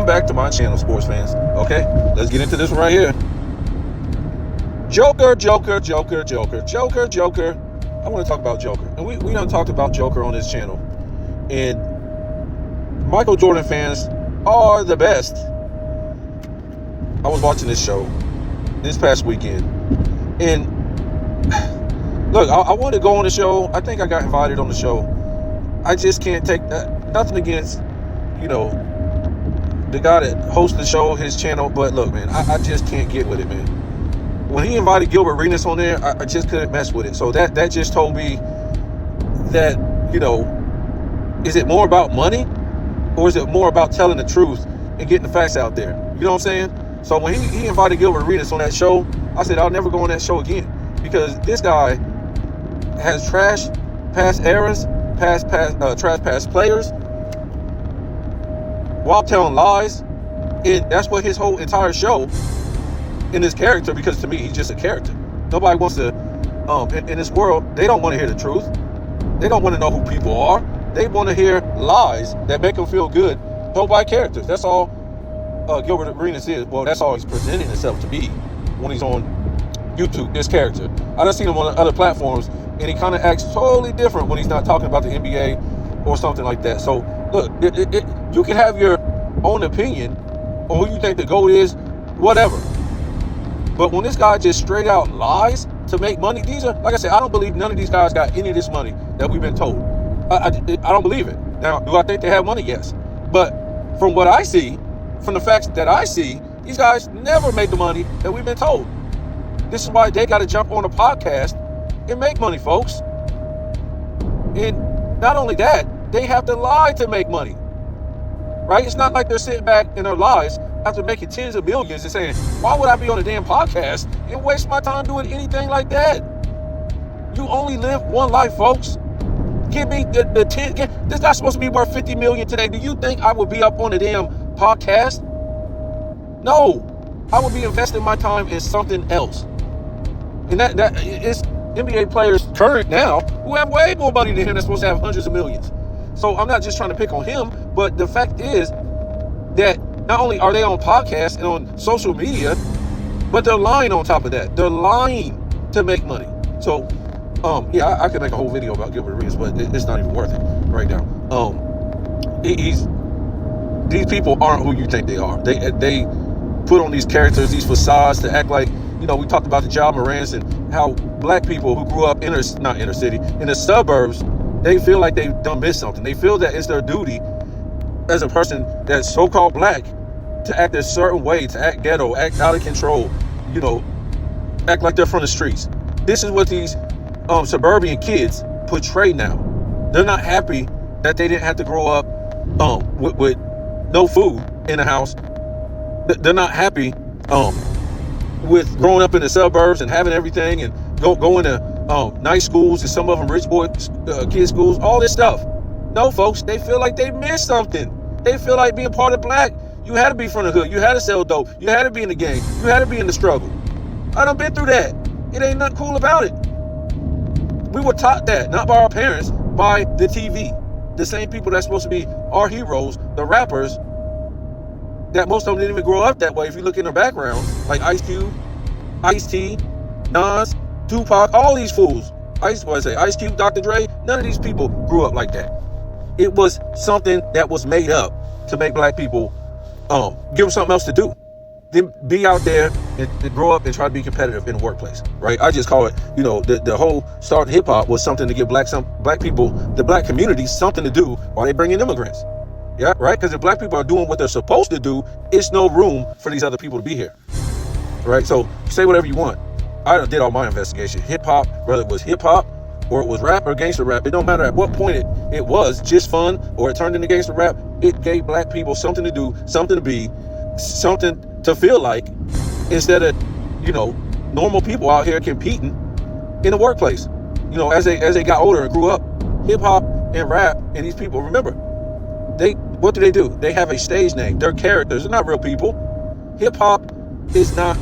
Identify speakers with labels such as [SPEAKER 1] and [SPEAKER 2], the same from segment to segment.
[SPEAKER 1] Welcome back to my channel, sports fans. Okay, let's get into this one right here. Joker. I want to talk about Joker. And we done talked about Joker on this channel. And Michael Jordan fans are the best. I was watching this show this past weekend. And look, I wanted to go on the show. I think I got invited on the show. I just can't take that. Nothing against, the guy that hosts the show, his channel. But look, man, I just can't get with it, man. When he invited Gilbert Arenas on there, I just couldn't mess with it. So that just told me that, is it more about money or is it more about telling the truth and getting the facts out there? You know what I'm saying? So when he invited Gilbert Arenas on that show, I said, I'll never go on that show again, because this guy has trash past eras, trash past players, while telling lies. And that's what his whole entire show in his character, because to me, he's just a character. Nobody wants to, in this world, they don't want to hear the truth. They don't want to know who people are. They want to hear lies that make them feel good, told by characters. That's all Gilbert Arenas is. Well, that's all he's presenting himself to be when he's on YouTube, this character. I done seen him on other platforms, and he kind of acts totally different when he's not talking about the NBA or something like that. So, look, you can have your own opinion on who you think the GOAT is, whatever. But when this guy just straight out lies to make money, these are, like I said, I don't believe none of these guys got any of this money that we've been told. I don't believe it. Now, do I think they have money? Yes. But from what I see, from the facts that I see, these guys never made the money that we've been told. This is why they got to jump on a podcast and make money, folks. And not only that, they have to lie to make money, right? It's not like they're sitting back in their lives after making tens of millions and saying, why would I be on a damn podcast and waste my time doing anything like that? You only live one life, folks. Give me the 10. This guy's supposed to be worth $50 million today. Do you think I would be up on a damn podcast? No, I would be investing my time in something else. And that is NBA players current now who have way more money than him that's supposed to have hundreds of millions. So I'm not just trying to pick on him, but the fact is that not only are they on podcasts and on social media, but they're lying on top of that. They're lying to make money. So, I could make a whole video about Gilbert Arenas, but it's not even worth it right now. These people aren't who you think they are. They put on these characters, these facades to act like, we talked about the Ja Morants and how black people who grew up not inner city, in the suburbs, they feel like they've done missed something. They feel that it's their duty as a person that's so-called black to act a certain way, to act ghetto, act out of control, act like they're from the streets. This is what these suburban kids portray now. They're not happy that they didn't have to grow up with no food in the house. They're not happy with growing up in the suburbs and having everything and going to nice schools, and some of them rich boy kids schools, all this stuff. No, folks, they feel like they missed something. They feel like being part of black, you had to be from the hood. You had to sell dope. You had to be in the game. You had to be in the struggle. I done been through that. It ain't nothing cool about it. We were taught that, not by our parents, by the TV. The same people that's supposed to be our heroes, the rappers, that most of them didn't even grow up that way. If you look in their backgrounds, like Ice Cube, Ice-T, Nas, Tupac, all these fools. Ice Cube, Dr. Dre, none of these people grew up like that. It was something that was made up to make black people give them something else to do. Then be out there and grow up and try to be competitive in the workplace, right? I just call it, the whole start of hip hop was something to give black people, the black community, something to do while they bring in immigrants. Yeah, right? Because if black people are doing what they're supposed to do, it's no room for these other people to be here, right? So say whatever you want. I did all my investigation. Hip hop, whether it was hip hop or it was rap or gangster rap, it don't matter at what point it was just fun or it turned into gangster rap. It gave black people something to do, something to be, something to feel like, instead of normal people out here competing in the workplace. As they got older and grew up, hip hop and rap and these people, remember, what do? They have a stage name. They're characters. They're not real people. Hip hop is not.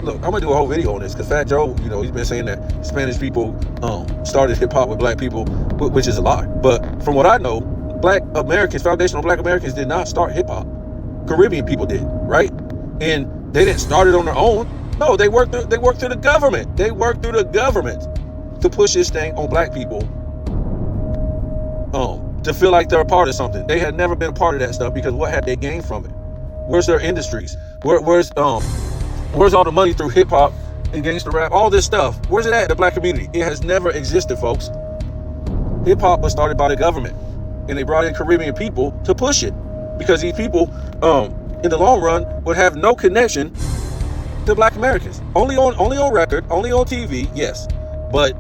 [SPEAKER 1] Look, I'm gonna do a whole video on this because Fat Joe, he's been saying that Spanish people started hip hop with black people, which is a lie. But from what I know, foundational black Americans did not start hip hop. Caribbean people did, right? And they didn't start it on their own. No, they worked through the government. They worked through the government to push this thing on black people, to feel like they're a part of something. They had never been a part of that stuff, because what had they gained from it? Where's their industries? Where's all the money through hip hop and gangster rap? All this stuff. Where's it at? The black community. It has never existed, folks. Hip hop was started by the government, and they brought in Caribbean people to push it, because these people, in the long run, would have no connection to black Americans. Only on record, only on TV, yes, but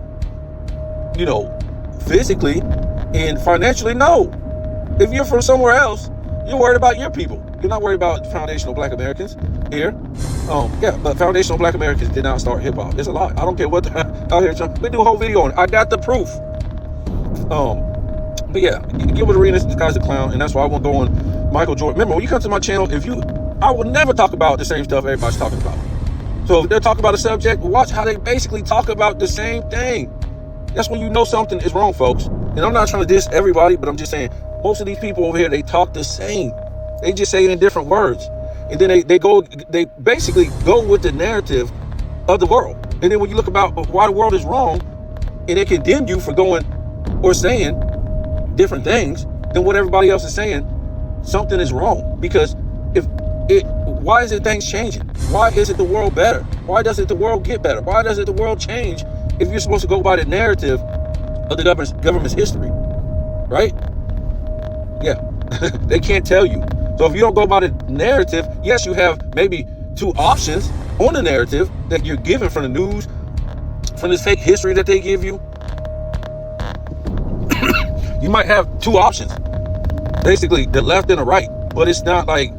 [SPEAKER 1] physically and financially, no. If you're from somewhere else, you're worried about your people. You're not worried about foundational black Americans here. But foundational black Americans did not start hip hop. It's a lie. I don't care what out here. We do a whole video on it. I got the proof. But yeah, Gilbert Arenas, this guy's a clown, and that's why I won't go on Michael Jordan. Remember, when you come to my channel, I will never talk about the same stuff everybody's talking about. So if they're talking about a subject, watch how they basically talk about the same thing. That's when you know something is wrong, folks. And I'm not trying to diss everybody, but I'm just saying, most of these people over here, they talk the same. They just say it in different words. And then they basically go with the narrative of the world. And then when you look about why the world is wrong, and they condemn you for going or saying different things than what everybody else is saying, something is wrong. Because why is it things changing? Why isn't the world better? Why doesn't the world get better? Why doesn't the world change if you're supposed to go by the narrative of the government's history, right? Yeah, they can't tell you. So if you don't go by the narrative, yes, you have maybe two options on the narrative that you're given from the news, from this fake history that they give you. You might have two options, basically the left and the right, but it's not like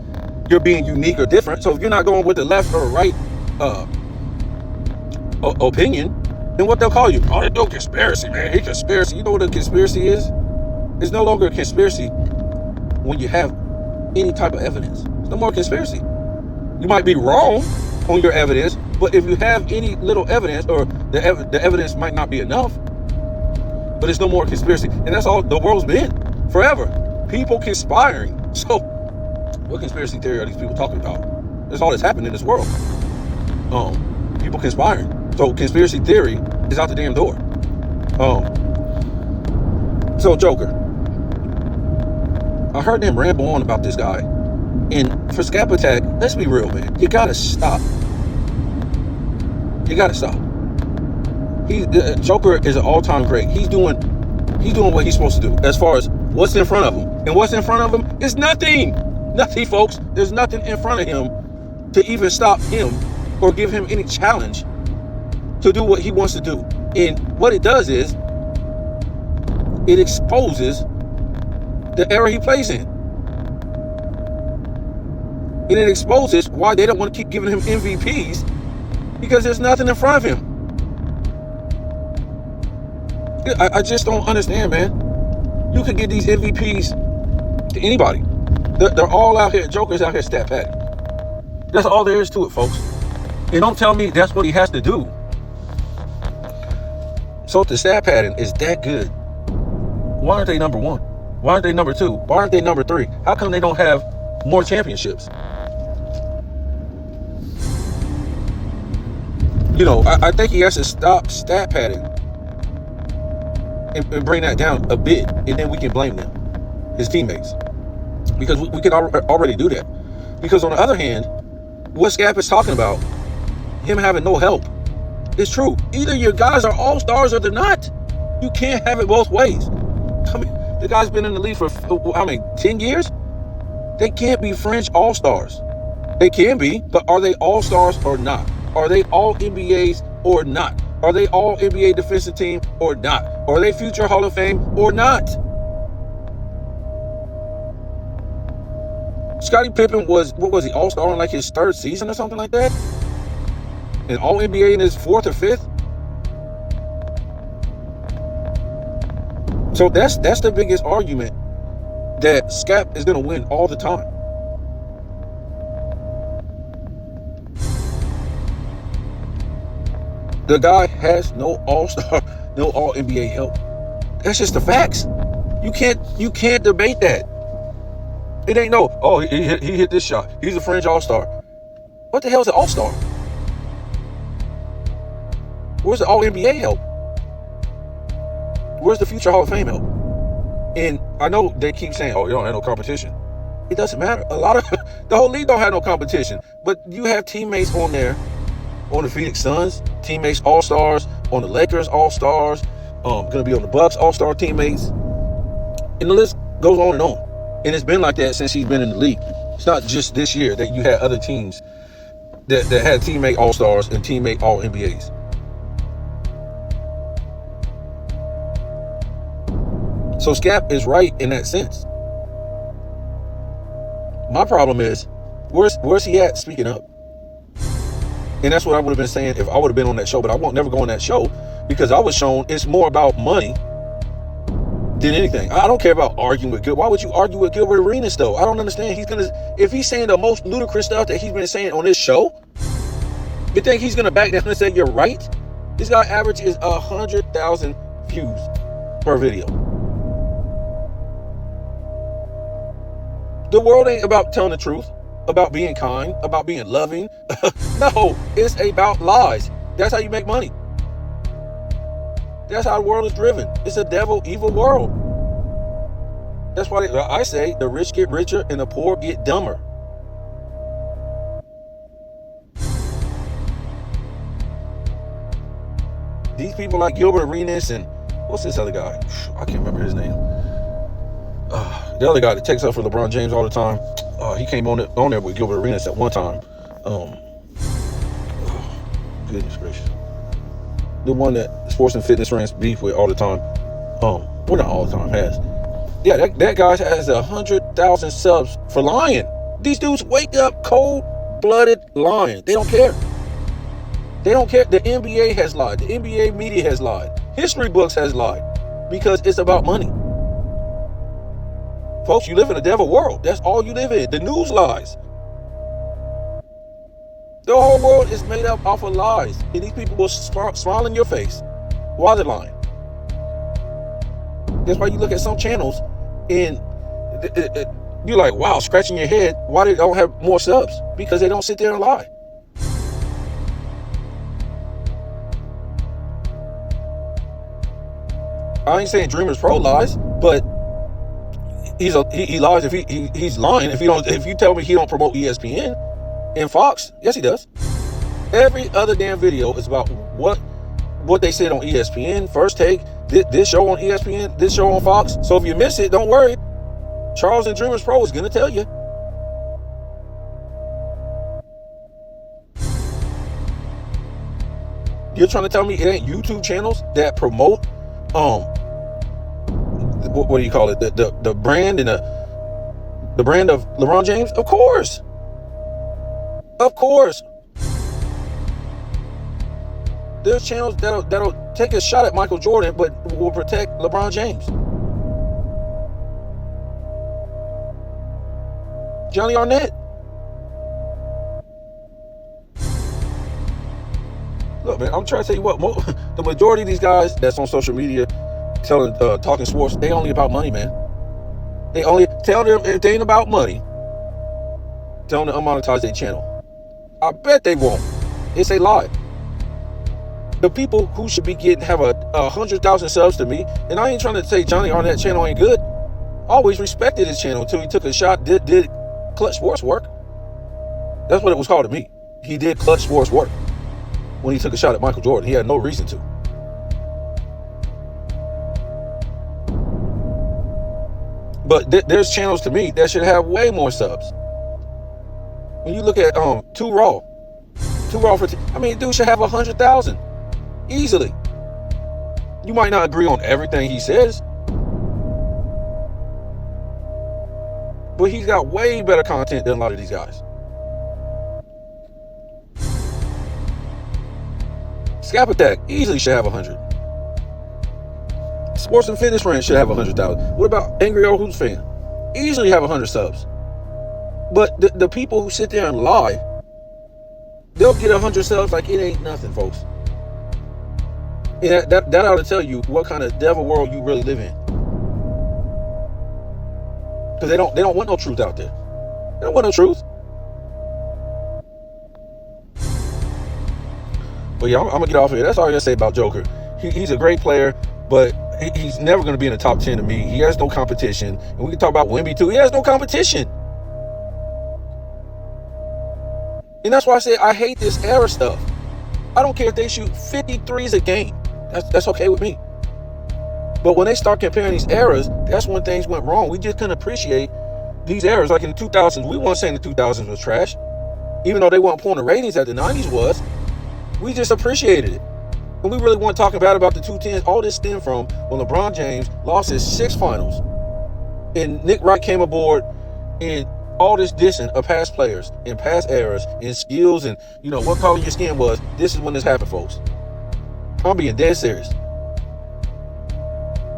[SPEAKER 1] you're being unique or different. So if you're not going with the left or right opinion, then what they'll call you? Oh, they do conspiracy, man. He conspiracy. You know what a conspiracy is? It's no longer a conspiracy when you have any type of evidence. It's no more conspiracy. You might be wrong on your evidence, but if you have any little evidence, or the evidence might not be enough, but it's no more conspiracy. And that's all the world's been forever. People conspiring. So what conspiracy theory are these people talking about? That's all that's happened in this world. People conspiring. So conspiracy theory is out the damn door. So Joker, I heard them ramble on about this guy, and for Scap Attack, let's be real, man. You gotta stop. You gotta stop. Joker is an all-time great. He's doing what he's supposed to do as far as what's in front of him, and what's in front of him is nothing. Nothing, folks. There's nothing in front of him to even stop him or give him any challenge to do what he wants to do. And what it does is it exposes the error he plays in. And it exposes why they don't want to keep giving him MVPs, because there's nothing in front of him. I just don't understand, man. You can get these MVPs to anybody. They're all out here. Joker's out here stat padding. That's all there is to it, folks. And don't tell me that's what he has to do. So if the stat padding is that good, why aren't they number one? Why aren't they number two? Why aren't they number three? How come they don't have more championships? I think he has to stop stat padding and bring that down a bit, and then we can blame them, his teammates, because we can already do that. Because on the other hand, what Scap is talking about, him having no help, is true. Either your guys are all-stars or they're not. You can't have it both ways. I mean, the guy's been in the league for 10 years? They can't be fringe all-stars. They can be, but are they all-stars or not? Are they all NBAs or not? Are they all NBA defensive team or not? Are they future Hall of Fame or not? Scottie Pippen was he, all-star in like his third season or something like that? And all NBA in his fourth or fifth? So that's the biggest argument, that Scap is going to win all the time. The guy has no all-star, no all-NBA help. That's just the facts. You can't debate that. It ain't no, oh, he hit this shot. He's a fringe all-star. What the hell is an all-star? Where's the all-NBA help? Where's the future Hall of Fame help? And I know they keep saying, oh, you don't have no competition. It doesn't matter. A lot of the whole league don't have no competition. But you have teammates on there, on the Phoenix Suns, teammates all-stars, on the Lakers all-stars, gonna be on the Bucks all-star teammates. And the list goes on and on. And it's been like that since he's been in the league. It's not just this year that you had other teams that had teammate all-stars and teammate all-NBAs. So Scap is right in that sense. My problem is, where's he at speaking up? And that's what I would have been saying if I would have been on that show, but I won't never go on that show because I was shown it's more about money than anything. I don't care about arguing with Gilbert. Why would you argue with Gilbert Arenas though? I don't understand. If he's saying the most ludicrous stuff that he's been saying on this show, you think he's gonna back down and say you're right? This guy averages 100,000 views per video. The world ain't about telling the truth, about being kind, about being loving. No, it's about lies. That's how you make money. That's how the world is driven. It's a devil, evil world. That's why I say the rich get richer and the poor get dumber. These people like Gilbert Arenas and what's this other guy? I can't remember his name. The other guy that takes up for LeBron James all the time. He came on there with Gilbert Arenas at one time. Goodness gracious. The one that Sports and Fitness rants beef with all the time. Well, not all the time, has. Yeah, that guy has 100,000 subs for lying. These dudes wake up cold-blooded lying. They don't care. They don't care. The NBA has lied. The NBA media has lied. History books has lied. Because it's about money. Folks, you live in a devil world. That's all you live in. The news lies. The whole world is made up off of lies. And these people will smile in your face while they're lying. That's why you look at some channels and you're like, wow, scratching your head. Why they don't have more subs? Because they don't sit there and lie. I ain't saying Dreamers Pro lies, but he lies if he's lying if you tell me he don't promote ESPN and Fox. Yes, he does. Every other damn video is about what they said on ESPN, First Take, this show on ESPN, this show on Fox. So if you miss it, don't worry. Charles and Dreamers Pro is gonna tell you. You're trying to tell me it ain't YouTube channels that promote what do you call it? The brand and the brand of LeBron James? Of course. Of course. There's channels that'll take a shot at Michael Jordan but will protect LeBron James. Johnny Arnett. Look, man, I'm trying to tell you what, the majority of these guys that's on social media talking sports, they only about money, man. They only tell them if they ain't about money, tell them to unmonetize their channel. I bet they won't. It's a lie. The people who should be have 100,000 subs to me, and I ain't trying to say Johnny Arnett channel ain't good. I always respected his channel until he took a shot, did clutch sports work. That's what it was called to me. He did clutch sports work. When he took a shot at Michael Jordan, he had no reason to. But there's channels to me that should have way more subs. When you look at 2 Raw for dude should have 100,000 easily. You might not agree on everything he says, but he's got way better content than a lot of these guys. Scap Attack easily should have 100. Sports and Fitness Rant should have 100,000. What about Angry Old Hoops Fan? Easily have 100 subs. But the people who sit there and lie, they'll get 100 subs like it ain't nothing, folks. And that ought to tell you what kind of devil world you really live in. because they don't want no truth out there. They don't want no truth. But yeah, I'm gonna get off of here. That's all I gotta say about Joker. He's a great player, but he's never gonna be in the top 10 to me. He has no competition. And we can talk about Wemby too. He has no competition. And that's why I say I hate this era stuff. I don't care if they shoot 53s a game. That's okay with me. But when they start comparing these eras, that's when things went wrong. We just couldn't appreciate these eras. Like in the 2000s, we weren't saying the 2000s was trash. Even though they weren't pulling the ratings that the 90s was, we just appreciated it. And we really weren't talking about the 210s. All this stemmed from when LeBron James lost his 6 finals. And Nick Wright came aboard, and all this dissing of past players in past eras and skills and, what color your skin was. This is when this happened, folks. I'm being dead serious.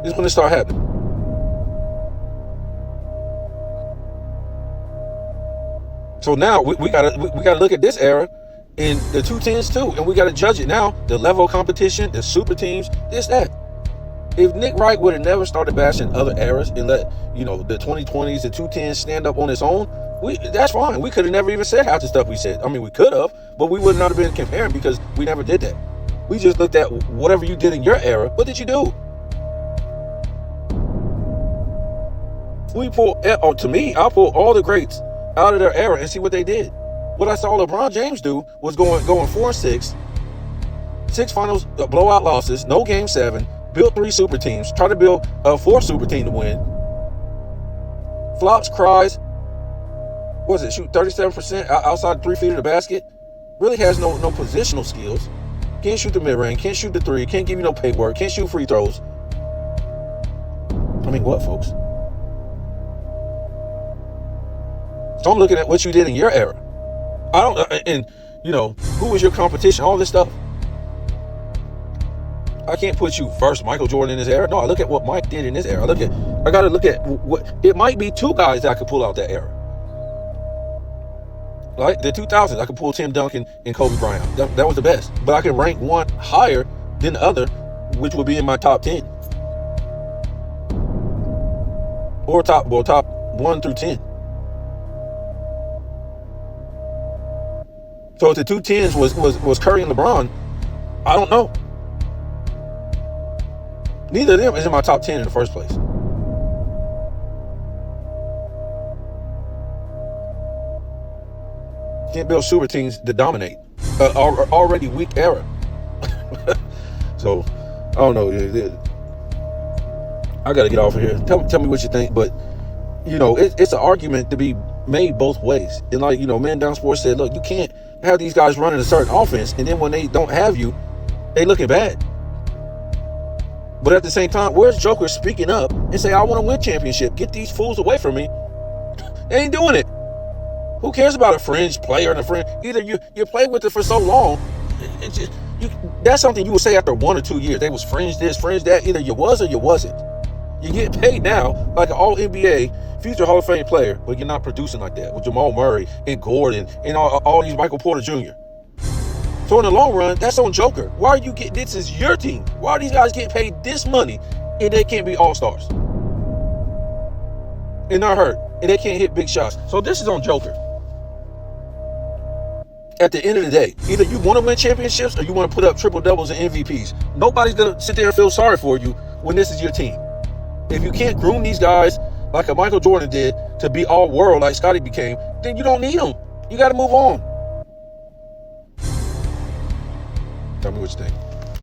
[SPEAKER 1] This is when it started happening. So now we gotta look at this era and the 210s too, and we gotta judge it now. The level of competition, the super teams, this, that. If Nick Wright would have never started bashing other eras and let, the 2020s, the 210s stand up on its own, that's fine. We could have never even said half the stuff we said. I mean, we could have, but we would not have been comparing because we never did that. We just looked at whatever you did in your era. What did you do? To me, I'll pull all the greats out of their era and see what they did. What I saw LeBron James do was going 4-6, 6 finals, blowout losses, no game 7, built 3 super teams, try to build a 4th super team to win. Flops, cries. What was it? Shoot 37% outside 3 feet of the basket. Really has no positional skills. Can't shoot the mid-range, can't shoot the 3, can't give you no paint work, can't shoot free throws. I mean, what, folks? So I'm looking at what you did in your era. Who was your competition? All this stuff. I can't put you first, Michael Jordan in his era. No, I look at what Mike did in his era. I got to look at what it might be 2 guys that I could pull out that era. Like the 2000s, I could pull Tim Duncan and Kobe Bryant. That was the best. But I can rank one higher than the other, which would be in my top 10. Or top 1 through 10. So if the 210s was Curry and LeBron, I don't know. Neither of them is in my top 10 in the first place. Can't build super teams to dominate already weak era. So I don't know. I got to get off of here. Tell me what you think. But it's an argument to be made both ways. And like Man Down Sports said, look, you can't have these guys running a certain offense, and then when they don't have you, they looking bad. But at the same time, where's Joker speaking up and say, I want to win championship? Get these fools away from me. They ain't doing it. Who cares about a fringe player and a fringe? Either you play with it for so long, that's something you would say after 1 or 2 years. They was fringe this, fringe that. Either you was or you wasn't. You get paid now like an all-NBA future Hall of Fame player, but you're not producing like that with Jamal Murray and Gordon and all these Michael Porter Jr. So in the long run, that's on Joker. Why are you getting this? Is your team? Why are these guys getting paid this money and they can't be all-stars? And they're hurt and they can't hit big shots. So this is on Joker. At the end of the day, either you want to win championships or you want to put up triple doubles and MVPs. Nobody's going to sit there and feel sorry for you when this is your team. If you can't groom these guys like a Michael Jordan did to be all world like Scottie became, then you don't need them. You got to move on. Tell me what you think.